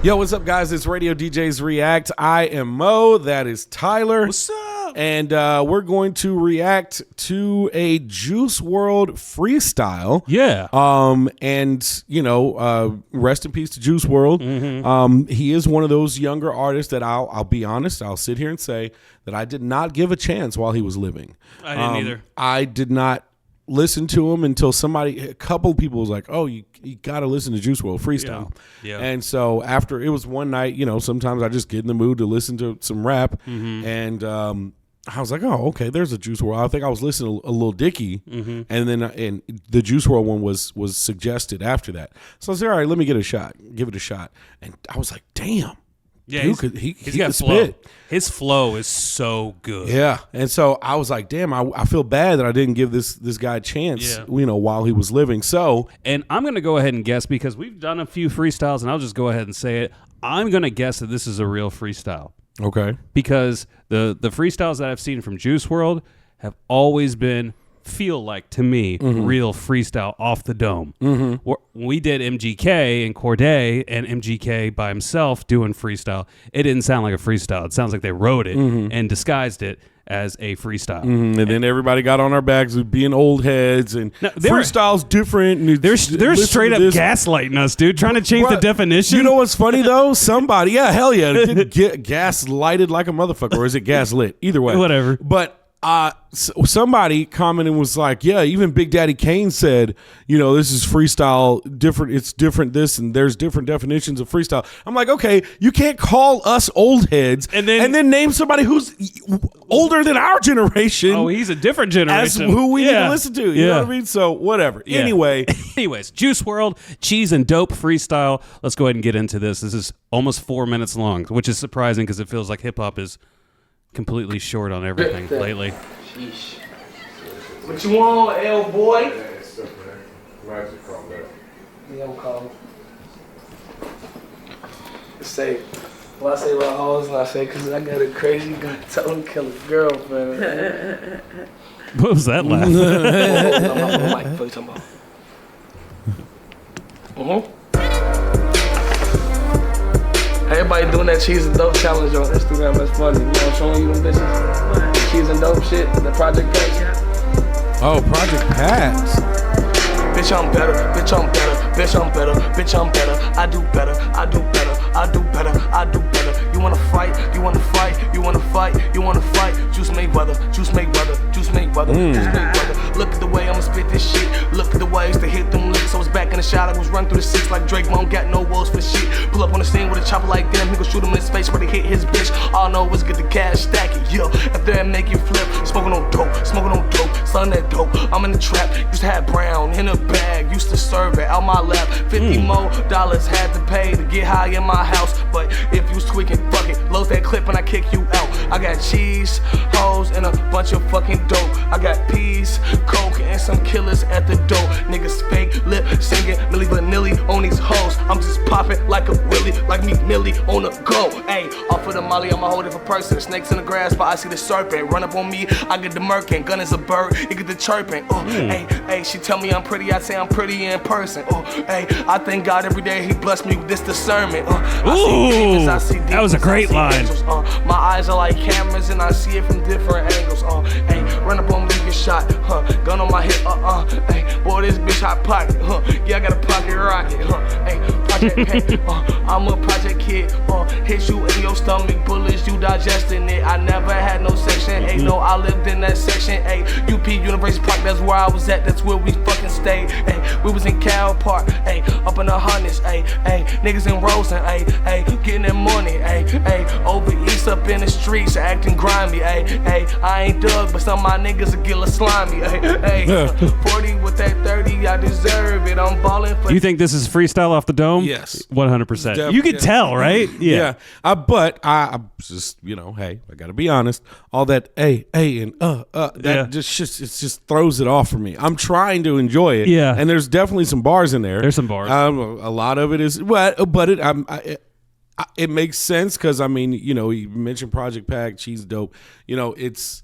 Yo, what's up, guys? It's Radio DJs React. I am Mo. That is Tyler. What's up? And we're going to react to a Juice WRLD freestyle. Yeah. And you know, rest in peace to Juice WRLD. Mm-hmm. He is one of those younger artists that I'll be honest, I'll sit here and say that I did not give a chance while he was living. I didn't either. I did not listen to him until a couple people was like, "Oh, you got to listen to Juice WRLD freestyle." Yeah. And so after it was one night, you know, sometimes I just get in the mood to listen to some rap, and I was like, "Oh, okay, there's a Juice WRLD." I think I was listening to a Lil Dicky, and then and the Juice WRLD one was suggested after that. So I said, "All right, let me give it a shot." And I was like, "Damn." Yeah, Dude, he's got flow. Spit. His flow is so good. Yeah, and so I was like, damn, I feel bad that I didn't give this guy a chance, you know, while he was living. So, and I'm going to go ahead and guess because we've done a few freestyles, and I'll just go ahead and say it. I'm going to guess that this is a real freestyle. Okay. Because the freestyles that I've seen from Juice WRLD have always been, feel like to me, real freestyle off the dome. When we did MGK and Corday and MGK by himself doing freestyle, it didn't sound like a freestyle. It sounds like they wrote it and disguised it as a freestyle. And then everybody got on our backs with being old heads and freestyle's different. And they're straight up gaslighting us, dude, trying to change the definition. You know what's funny though? Somebody, hell yeah, it did get gas lighted like a motherfucker, or is it gas lit? Either way. Whatever. But somebody commented and was like, yeah, even Big Daddy Kane said, you know, this is freestyle different. It's different this, and there's different definitions of freestyle. I'm like, okay, you can't call us old heads and then name somebody who's older than our generation. Oh, he's a different generation. As who we need to listen to. You know what I mean? So whatever. Yeah. Anyways, Juice WRLD, Cheese and Dope freestyle. Let's go ahead and get into this. This is almost 4 minutes long, which is surprising because it feels like hip hop is completely short on everything lately. Sheesh. What you want, L boy? Yeah, I'm calm. Say, when I say about hoes, and I say, because I got a crazy gun, tell him kill his girlfriend. What was that laugh? What are you talking about? Everybody doing that cheese and dope challenge on Instagram. That's funny. You know, I'm showing you them bitches. Cheese and dope shit. The Project Packs. Oh, Project Packs. Bitch, I'm better. Bitch, I'm better. Bitch, I'm better. Bitch, I'm better. I do better. I do better. I do better. I do better. You wanna fight? You wanna fight? You wanna fight? You wanna fight? Juice Mayweather. Juice Mayweather. Juice Mayweather. Juice Mayweather. Look at the way I'ma spit this shit. Look at the way I used to hit them licks. I was back in the shot. I was running through the six like Drake. Won't got no walls for shit. Pull up on the scene with a chopper like them. He gon' shoot him in his face where they hit his bitch. All I know is get the cash, stack it. Yo, after that make it flip. Smoking on dope. Smoking on dope. Selling that dope. I'm in the trap. Used to have brown in a bag. Used to serve it out my lap. $50 more had to pay to get high in my house. But if you was tweaking, fuck it. Load that clip and I kick you out. I got cheese, hoes, and a bunch of fucking dope. I got peas, coke, and some killers at the door. Niggas fake lip singing Milli Vanilli on these hoes. I'm just popping like a willy, like me Millie on the go. Ayy, off of the molly, I'm a whole different person. Snakes in the grass, but I see the serpent. Run up on me, I get the murking. Gun is a bird, you get the chirping. Ayy, she tell me I'm pretty, I say I'm pretty in person. Ayy, I thank God every day he blessed me with this discernment. Ooh, that was a great line. My eyes are like cameras and I see it from different angles. Run up on me, get shot. Gun on my hip. Boy, this bitch hot pocket. Yeah, I got a pocket rocket. Project Pack. I'm a project kid. Hit you in your stomach, bullets, you digesting it. I never had no section 8. No, I lived in that section 8. UP University Park, that's where I was at. That's where we fucking stayed. We was in Cal Park. Up in the hundreds. Niggas in Rosen. Getting that money. Over east up in the streets, acting grimy. I ain't Doug, but some of my niggas will get a slimy. 40 with that 30, I deserve it. I'm balling for. You think this is freestyle off the dome? Yes, 100%. You can tell, right? Yeah. But I just, you know, hey, I gotta be honest. All that and that just throws it off for me. I'm trying to enjoy it. Yeah, and there's definitely some bars in there. There's some bars. A lot of it is, but it makes sense because I mean, you know, you mentioned Project Pack, Cheese Dope. You know, it's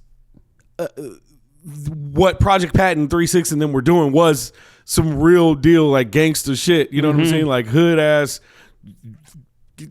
what Project Pat and 3 6 and them were doing was some real deal like gangster shit. You know what I'm saying? Like hood ass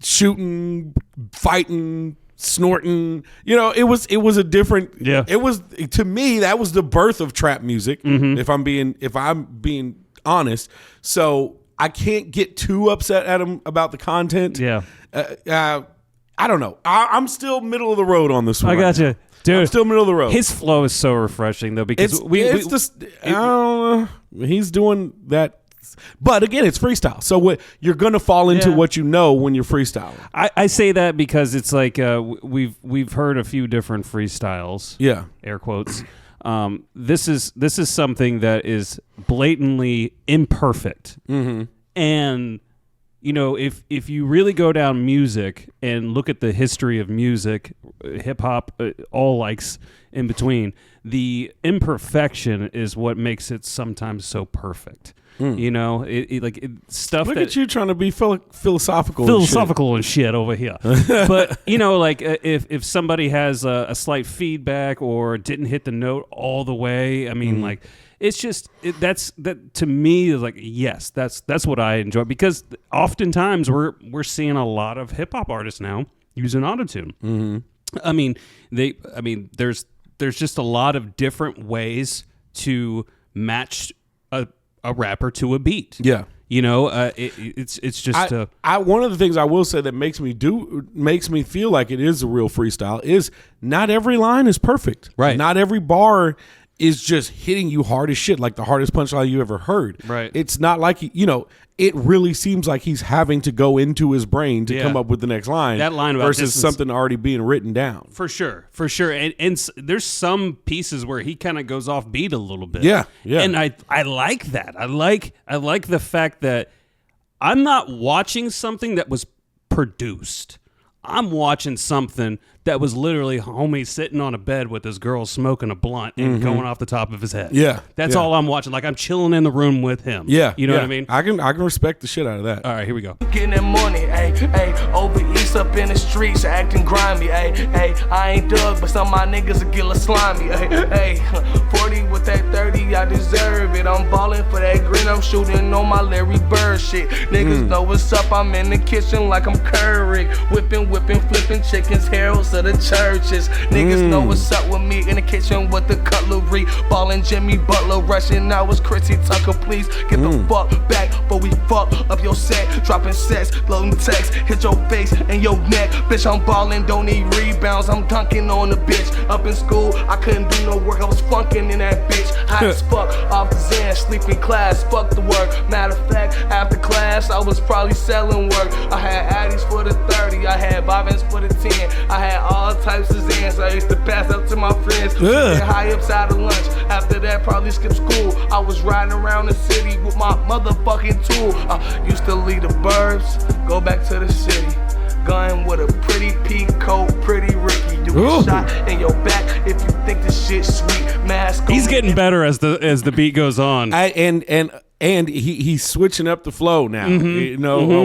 shooting, fighting, snorting. You know, it was a different. Yeah. It was, to me, that was the birth of trap music. If I'm being honest, so I can't get too upset at him about the content. Yeah. I don't know. I'm still middle of the road on this one. I got you. Dude, I'm still middle of the road. his flow is so refreshing though, because I don't know. He's doing that. But again, it's freestyle. So you're going to fall into what you know when you're freestyling. I say that because it's like we've heard a few different freestyles. Yeah. Air quotes. This is something that is blatantly imperfect. And you know, if you really go down music and look at the history of music, hip hop, all likes in between, the imperfection is what makes it sometimes so perfect. You know, stuff. Look that, at you trying to be philosophical and shit over here. But you know, like if somebody has a slight feedback or didn't hit the note all the way, I mean, like it's just that to me is like, yes, that's what I enjoy, because oftentimes we're seeing a lot of hip hop artists now using autotune. I mean, there's just a lot of different ways to match a rapper to a beat. Yeah. You know, it's just one of the things I will say that makes me feel like it is a real freestyle is not every line is perfect. Right. Not every bar is just hitting you hard as shit, like the hardest punchline you ever heard. Right. It's not like, it really seems like he's having to go into his brain to come up with the next line. That line about versus distance, something already being written down. For sure. And there's some pieces where he kind of goes off beat a little bit. Yeah. And I like that. I like the fact that I'm not watching something that was produced. I'm watching something that was literally homie sitting on a bed with his girl smoking a blunt and going off the top of his head. Yeah. That's all I'm watching. Like I'm chilling in the room with him. Yeah. You know what I mean? I can respect the shit out of that. All right, here we go. Getting that money, ayy, over east up in the streets, acting grimy, ayy, I ain't Doug, but some of my niggas will get a slimy, ayy, 40 with that 30, I deserve it. I'm ballin' for that green, I'm shooting on my Larry Bird shit. Niggas know what's up, I'm in the kitchen like I'm Keurig, whipping, flipping chickens, heralds of the churches. Niggas know what's up with me in the kitchen with the cutlery, ballin' Jimmy Butler, rushing out was Chrissy Tucker. Please get the fuck back, but we fuck up your set, dropping sets, loading text, hit your face and your neck. Bitch, I'm ballin', don't need rebounds, I'm dunking on the bitch. Up in school, I couldn't do no work, I was funkin' in that bitch. Hot as fuck, off the Zen, sleeping class, fuck the work. Matter of fact, after class, I was probably selling work. I had Addies for the 30, I had Bobbins for the 10. I had all types of Zans, I used to pass up to my friends. Get high ups out of lunch. After that, probably skip school. I was riding around the city with my motherfucking tool. I used to leave the burbs, go back to the city. Gun with a pretty peacoat, pretty Ricky. You get shot in your back if you think this shit sweet. Mask. He's getting better as the beat goes on. And he's switching up the flow now,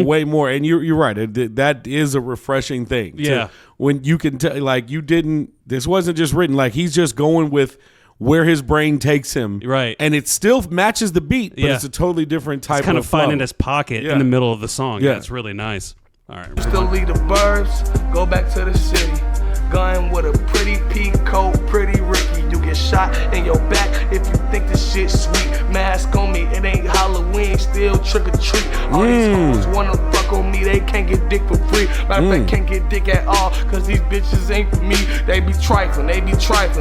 way more. And you're right. That is a refreshing thing. Yeah. When you can tell, like, this wasn't just written, like, he's just going with where his brain takes him. Right. And it still matches the beat, but it's a totally different type of flow. It's kind of finding his pocket in the middle of the song. Yeah. It's really nice. All right. Still leave the burbs, go back to the city. Gun with a pretty peacoat, pretty Ricky. You get shot in your back if you think this shit sweet. Mask on me, it ain't Halloween, still trick or treat. All these hoes wanna fuck on me, they can't get dick for free. Matter of fact, can't get dick at all, cause these bitches ain't for me. They be trifling,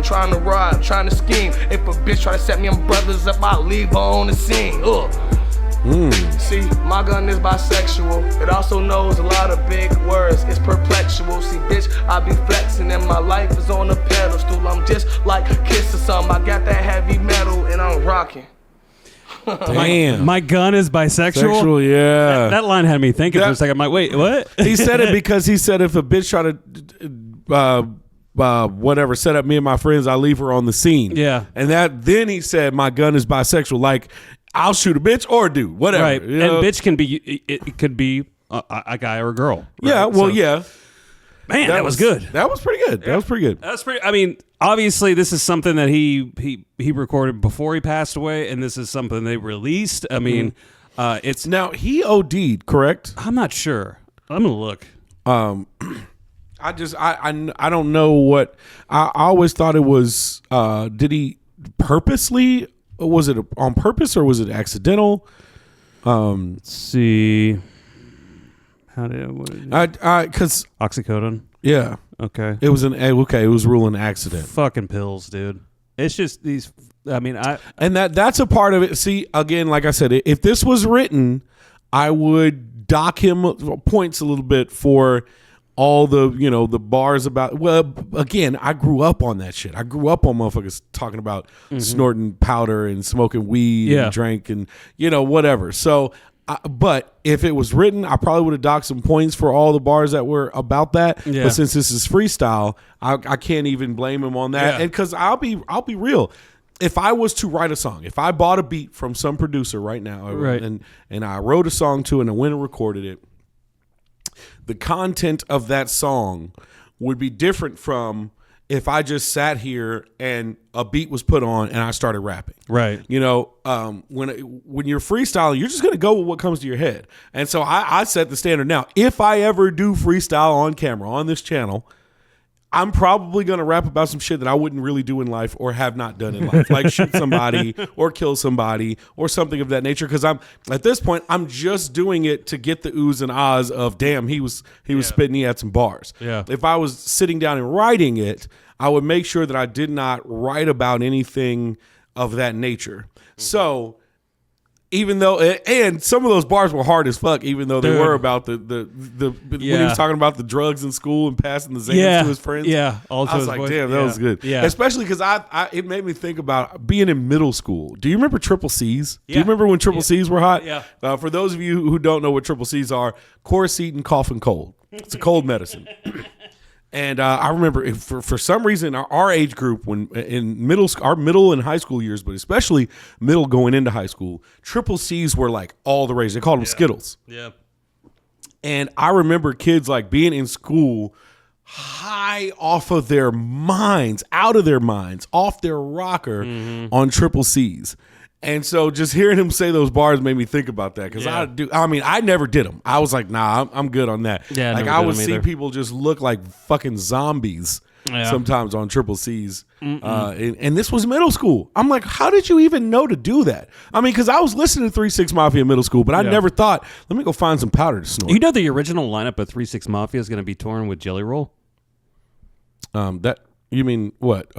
trying to rob, trying to scheme. If a bitch try to set me and brothers up, I leave her on the scene. See, my gun is bisexual. It also knows a lot of big words. It's perplexual. See, bitch, I be flexing and my life is on a pedestal. I'm just like Kiss or something. I got that heavy metal and I'm rocking. Damn. My gun is bisexual? Sexual, yeah. That line had me thinking for a second. I'm like, wait, what? He said it because he said if a bitch try to set up me and my friends, I leave her on the scene. Yeah. And then he said my gun is bisexual. Like, I'll shoot a bitch or do whatever. Right. And bitch can be, it could be a guy or a girl. Right? Yeah. Well, yeah. Man, that was good. That was pretty good. That was pretty good. That's pretty. I mean, obviously, this is something that he recorded before he passed away, and this is something they released. I mean, it's now he OD'd, correct? I'm not sure. I'm gonna look. I don't know what I always thought it was. Did he purposely? Was it on purpose or was it accidental? Let's see. How did because oxycodone? Yeah. Okay. It was it was ruling accident. Fucking pills, dude. It's just these. I mean, and that's a part of it. See, again, like I said, if this was written, I would dock him points a little bit for all the the bars about. Well, again, I grew up on that shit. I grew up on motherfuckers talking about snorting powder and smoking weed and drink and whatever. So. But if it was written, I probably would have docked some points for all the bars that were about that. Yeah. But since this is freestyle, I can't even blame him on that. Yeah. And because I'll be real, if I was to write a song, if I bought a beat from some producer right now, and I wrote a song to it and I went and recorded it, the content of that song would be different from if I just sat here and a beat was put on and I started rapping. Right. When you're freestyling, you're just going to go with what comes to your head. And so I set the standard. Now, if I ever do freestyle on camera on this channel, I'm probably going to rap about some shit that I wouldn't really do in life or have not done in life, like shoot somebody or kill somebody or something of that nature. Because at this point, I'm just doing it to get the oohs and ahs of, damn, he was spitting, he had some bars. Yeah. If I was sitting down and writing it, I would make sure that I did not write about anything of that nature. So even though, and some of those bars were hard as fuck, even though they were about the when he was talking about the drugs in school and passing the Xans to his friends. Yeah, I was like, damn, that was good. Yeah, especially because it made me think about being in middle school. Do you remember triple C's? Do you remember when triple C's were hot? Yeah. For those of you who don't know what triple C's are, Coricidin, cough, and cold. It's a cold medicine. And I remember for some reason our age group, when in our middle and high school years, but especially middle going into high school, triple C's were like all the rage. They called them Skittles. Yeah. And I remember kids like being in school high off of their minds, out of their minds, off their rocker on triple C's. And so just hearing him say those bars made me think about that because I never did them. I was like, nah, I'm good on that. Yeah, like I would see people just look like fucking zombies sometimes on triple C's. And this was middle school. I'm like, how did you even know to do that? I mean, because I was listening to 3 6 Mafia in middle school, but I never thought, let me go find some powder to snort. You know the original lineup of 3 6 Mafia is going to be touring with Jelly Roll? That you mean what?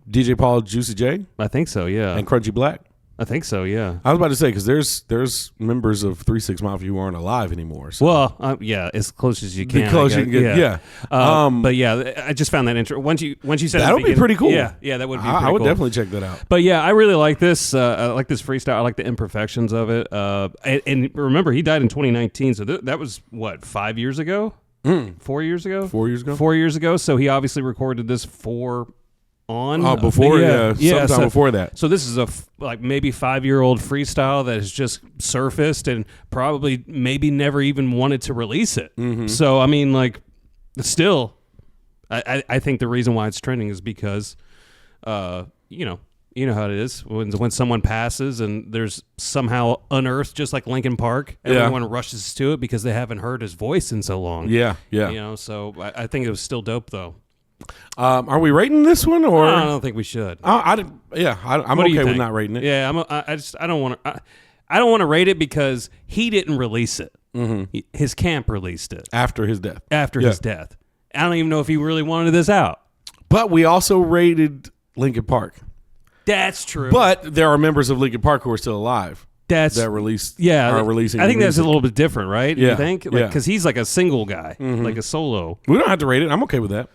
DJ Paul, Juicy J? I think so, yeah. And Crunchy Black? I think so, yeah. I was about to say, because there's members of 3 6 Mafia who aren't alive anymore. So. Well, yeah, as close as you can. As close you can get, yeah. But yeah, I just found that interesting. Once you said that would be pretty cool. Yeah, that would be pretty cool. I would definitely check that out. But yeah, I really like this. I like this freestyle. I like the imperfections of it. And remember, he died in 2019, so that was, what, 5 years ago? 4 years ago? 4 years ago? 4 years ago, so he obviously recorded this sometime before that. So this is a maybe 5-year-old freestyle that has just surfaced and probably maybe never even wanted to release it. So I mean, like, still, I think the reason why it's trending is because, you know how it is when someone passes and there's somehow unearthed, just like Linkin Park, everyone rushes to it because they haven't heard his voice in so long. Yeah. So I think it was still dope though. Are we rating this one, or I don't think we should. I'm okay with not rating it. Yeah, I don't want to rate it because he didn't release it. His camp released it after his death. His death, I don't even know if he really wanted this out. But we also rated Linkin Park. That's true. But there are members of Linkin Park who are still alive. That released. Yeah, are releasing. I think that's a little bit different, right? Yeah, you think? Because he's like a single guy, like a solo. We don't have to rate it. I'm okay with that.